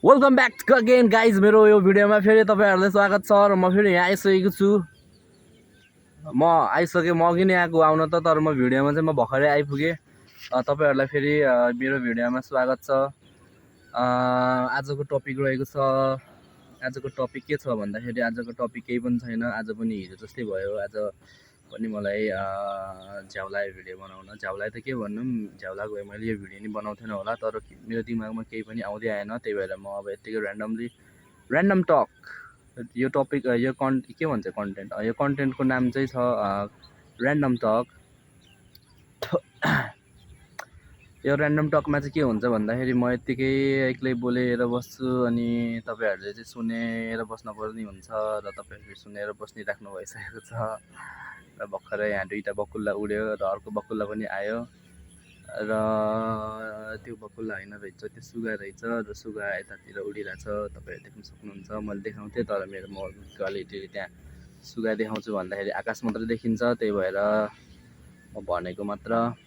Welcome back again guys. मेरो यो भिडियोमा फेरि तपाईँहरूलाई स्वागत छ र म फेरि यहाँ आइसकेको छु। म आइसकेँ, म अघि नै आएको आउन त, तर म भिडियोमा चाहिँ म भर्खरै आइपुगेँ। तपाईँहरूलाई फेरि मेरो भिडियोमा स्वागत छ। आजको टपिक रहेको छ, आजको टपिक के छ भन्दाखेरि आजको टपिक केही पनि छैन। आज पनि हिजो जस्तै भयो। आज पनि मलाई झ्याउलायो भिडियो बनाउन। झ्याउलायो त के भन्नु, झ्याउला गयो। मैले यो भिडियो नि बनाउँथेन होला, तर मेरो दिमागमा केही पनि आउँदै आएन। त्यही भएर म अब यत्तिकै ऱ्यान्डम टक, यो टपिक यो के भन्छ कन्टेन्ट, यो कन्टेन्टको नाम चाहिँ छ ऱ्यान्डम टक। यो ऱ्यान्डम टकमा चाहिँ के हुन्छ भन्दाखेरि म यत्तिकै एक्लै बोलेर बस्छु अनि तपाईँहरूले चाहिँ सुनेर बस्नुपर्ने हुन्छ र तपाईँहरूले सुनेर बस्निराख्नु भइसकेको छ। र भर्खरै यहाँ दुईवटा बकुल्ला उड्यो र अर्को बकुल्ला पनि आयो र त्यो बकुल्ला होइन रहेछ, त्यो सुगा रहेछ र सुगा यतातिर उडिरहेछ। तपाईँहरू देख्न सक्नुहुन्छ। मैले देखाउँथेँ तर मेरो मोबाइल क्वालिटीले त्यहाँ सुगा देखाउँछु भन्दाखेरि आकाश मात्र देखिन्छ, त्यही भएर म भनेको मात्र।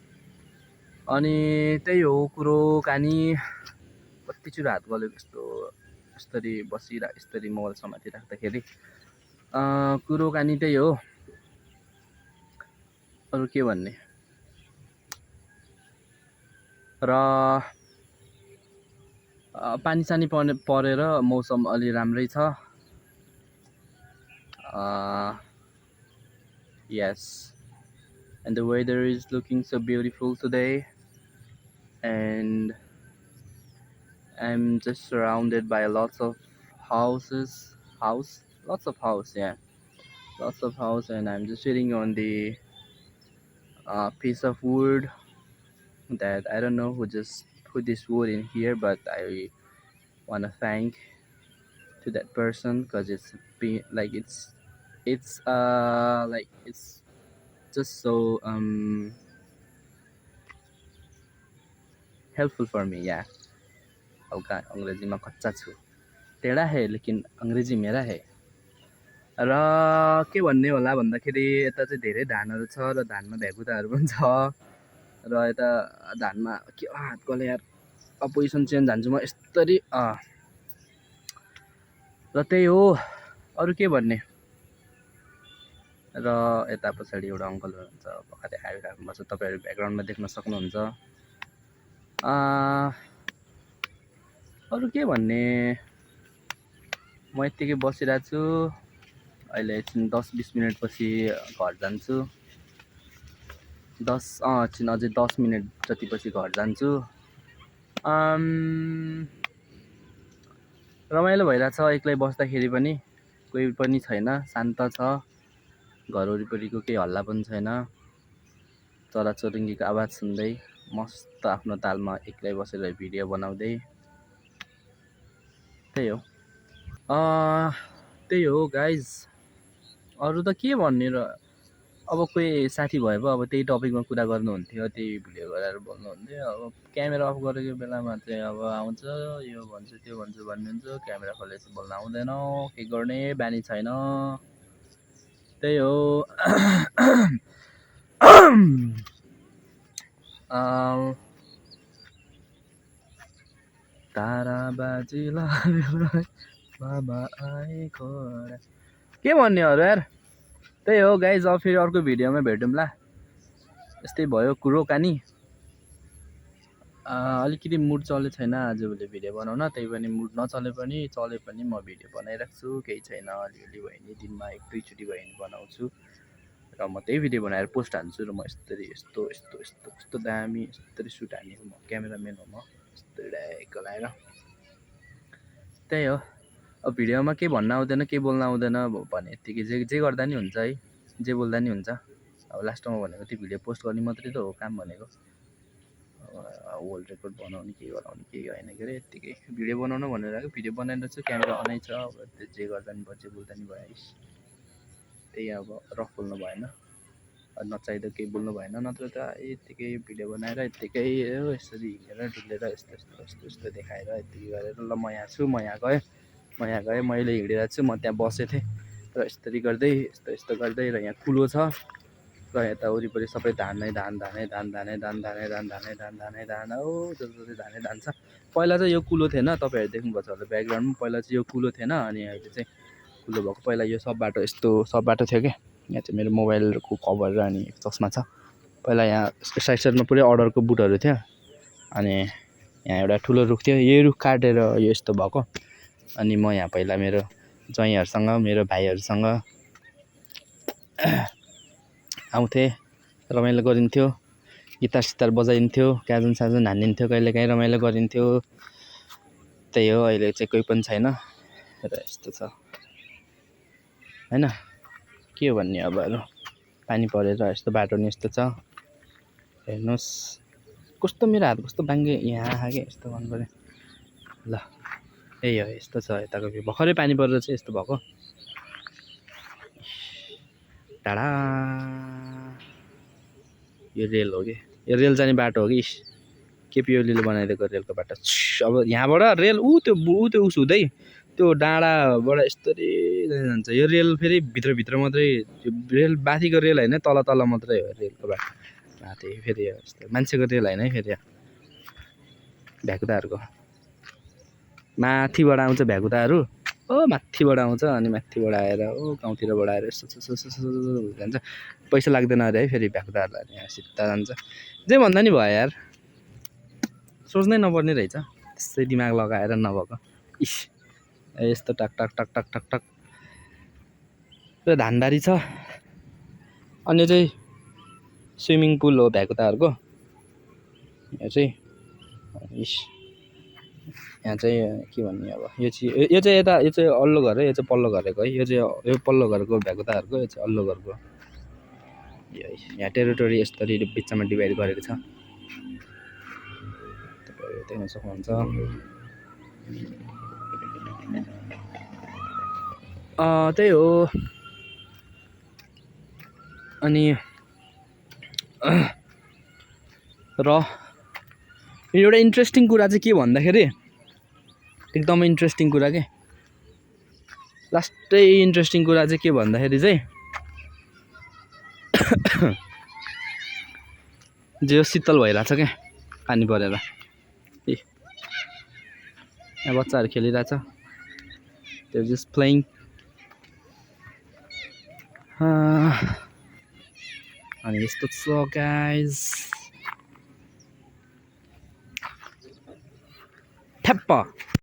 अनि त्यही हो कुरो कानी। कति छिटो हात गलेको यस्तो यसरी यसरी मोबाइल समाति राख्दाखेरि। कुरो कानी त्यही हो, अरू के भन्ने। र पानी सानी परेर मौसम अलि राम्रै छ। Yes, and the weather is looking so beautiful today, and I'm just surrounded by lots of houses, lots of house, yeah, lots of house, and I'm just sitting on the piece of wood that I don't know who just put this wood in here, but I want to thank to that person because it's like it's just so helpful for me, yeah. हल्का अंग्रेजी में कच्चा छु, टेढ़ा है लेकिन अंग्रेजी मेरा है। र के भन्ने होला भन्दाखेरि यता चाहिँ धेरै धानहरू छ र धानमा भ्यागुताहरू पनि छ र यता धानमा के हात गले यार, पोजिसन चेन्ज हान्छु म यसरी। र त्यही हो, अरू के भन्ने। र यता पछाडि एउटा अङ्कल हुनुहुन्छ, भर्खरै आइराख्नु भएको छ, तपाईँहरू ब्याकग्राउन्डमा देख्न सक्नुहुन्छ। अरू के भन्ने, म यत्तिकै बसिरहेको छु। अहिले एकछिन 10-20 मिनट पछि घर जान्छु। एकछिन अझै 10 मिनट जति पछि घर जान्छु। रमाइलो भइरहेछ एक्लै बस्दाखेरि पनि, कोही पनि छैन, शान्त छ। घर वरिपरिको केही हल्ला पनि छैन, चराचुरुङ्गीको आवाज सुन्दै मस्त आफ्नो तालमा एक्लै बसेर भिडियो बनाउँदै। त्यही हो, त्यही हो गाइज। अरू त के भन्ने र। अब कोही साथी भए पो अब त्यही टपिकमा कुरा गर्नुहुन्थ्यो, त्यही भिडियो गरेर बोल्नुहुन्थ्यो। अब क्यामेरा अफ गरेको बेलामा चाहिँ अब आउँछ, यो भन्छु त्यो भन्छु भन्नुहुन्छ, क्यामेरा खोलेपछि बोल्न आउँदैन, के गर्ने, बानी छैन। त्यही हो। तारा बाजिला बाबा आएको के भन्ने अरू यार। त्यही हो गाइज, अब फेरि अर्को भिडियोमा भेटौँला। यस्तै भयो कुरो कानी। अलिकति मुड चले छैन आजभोलि भिडियो बनाउन, त्यही पनि मुड नचले पनि चले पनि म भिडियो बनाइराख्छु, केही छैन। अलिअलि भयो भने दिनमा 1-2 चोटि भयो भने बनाउँछु र म त्यही भिडियो बनाएर पोस्ट हाल्छु। र म यस्तो दामी यस्तरी सुट हान्ने म क्यामेराम्यान हो, म यस्तरी ड्याक लगाएर। त्यही हो, अब भिडियोमा केही भन्न आउँदैन, केही बोल्न आउँदैन भने यत्तिकै जे गर्दा नि हुन्छ है, जे बोल्दा नि हुन्छ। अब लास्टमा भनेको त्यो भिडियो पोस्ट गर्ने मात्रै त हो काम भनेको। वर्ल्ड रेकर्ड बनाउने केही गराउने केही होइन के अरे, यत्तिकै भिडियो बनाउनु भनेर आएको, भिडियो बनाइरहेको छु, क्यामेरा अनै छ। अब जे गर्दा नि भयो, जे बोल्दा नि भयो। त्यही अब रफ बोल्नु भएन, नचाहिँदो केही बोल्नु भएन, नत्र त यत्तिकै भिडियो बनाएर यत्तिकै यसरी हिँडेर डुलेर यस्तो देखाएर यत्तिकै गरेर ल म यहाँ छु, म यहाँ गएँ, मैले हिँडिरहेको छु, म त्यहाँ बसेको थिएँ र यस्तरी गर्दै यस्तो गर्दै। र यहाँ कुलो छ र यता वरिपरि सबै धान हो, जति धानै धान छ। पहिला चाहिँ यो कुलो थिएन, तपाईँहरू देख्नुभएको छ होला ब्याकग्राउन्डमा। पहिला चाहिँ यो कुलो थिएन, अनि अहिले चाहिँ कुलो भएको। पहिला यो सब बाटो यस्तो सब बाटो थियो क्या। यहाँ चाहिँ मेरो मोबाइलको कभर र अनि चस्मा छ। पहिला यहाँ साइड साइडमा पुरै अर्डरको बुटहरू थियो, अनि यहाँ एउटा ठुलो रुख थियो, यही रुख काटेर यो यस्तो भएको। अनि म यहाँ पहिला मेरो ज्वाइँहरूसँग मेरो भाइहरूसँग आउँथेँ, रमाइलो गरिन्थ्यो, गिटार सितार बजाइन्थ्यो, क्याजन साजन हानिन्थ्यो, कहिलेकाहीँ रमाइलो गरिन्थ्यो। त्यही हो, अहिले चाहिँ कोही पनि छैन र यस्तो छ होइन। के भन्ने अब अरू, पानी परेर यस्तो बाटो नि यस्तो छ। हेर्नुहोस् कस्तो मेरो हात कस्तो बाङ्गे यहाँ आगे यस्तो गर्नु पऱ्यो ल। यही हो, यस्तो छ यताको भ्यू। भर्खरै पानी परेर चाहिँ यस्तो भएको। टाढा यो रेल हो कि, यो रेल जाने बाटो हो कि, केपी ओलीले बनाइदिएको रेलको बाटो। अब यहाँबाट रेल त्यो उस हुँदै त्यो डाँडाबाट यस्तरी जान्छ। यो रेल फेरि भित्रभित्र मात्रै, रेल माथिको रेल होइन, तल तल मात्रै हो रेलको बाटो। माथि फेरि यस्तो मान्छेको रेल होइन है, फेरि भ्याकुताहरूको माथिबाट आउँछ भ्याकुताहरू, माथिबाट आउँछ, अनि माथिबाट आएर गाउँतिरबाट आएर यसो जान्छ। पैसा लाग्दैन अरे है फेरि भ्याकुताहरूलाई, यहाँ सिधा जान्छ। जे भन्दा नि भयो यार, सोच्नै नपर्ने रहेछ त्यसै दिमाग लगाएर नभएको। इस यस्तो टक टक टक टक टक टक र धानबारी छ। अनि चाहिँ स्विमिङ पुल हो भ्याकुताहरूको। यहाँ चाहिँ इस यहाँ चाहिँ के भन्ने अब, यो चाहिँ यता, यो चाहिँ अल्लो घर है, यो चाहिँ पल्लो घरको है। यो चाहिँ यो पल्लो घरको भ्याकुताहरूको, यो चाहिँ अल्लो घरको। यहाँ टेरिटोरी यसरी बिचमा डिभाइड गरेको छ, तपाईँहरू देख्न सक्नुहुन्छ। त्यही हो। अनि र एउटा इन्ट्रेस्टिङ कुरा चाहिँ के भन्दाखेरि, एकदमै इन्ट्रेस्टिङ कुरा के, लास्टै इन्ट्रेस्टिङ कुरा चाहिँ के भन्दाखेरि चाहिँ जे शीतल भइरहेछ क्या पानी परेर। यहाँ बच्चाहरू खेलिरहेछ, त्यो जस्ट प्लेइङ। अनि यस्तो छ गाइज, ठ्याप्प।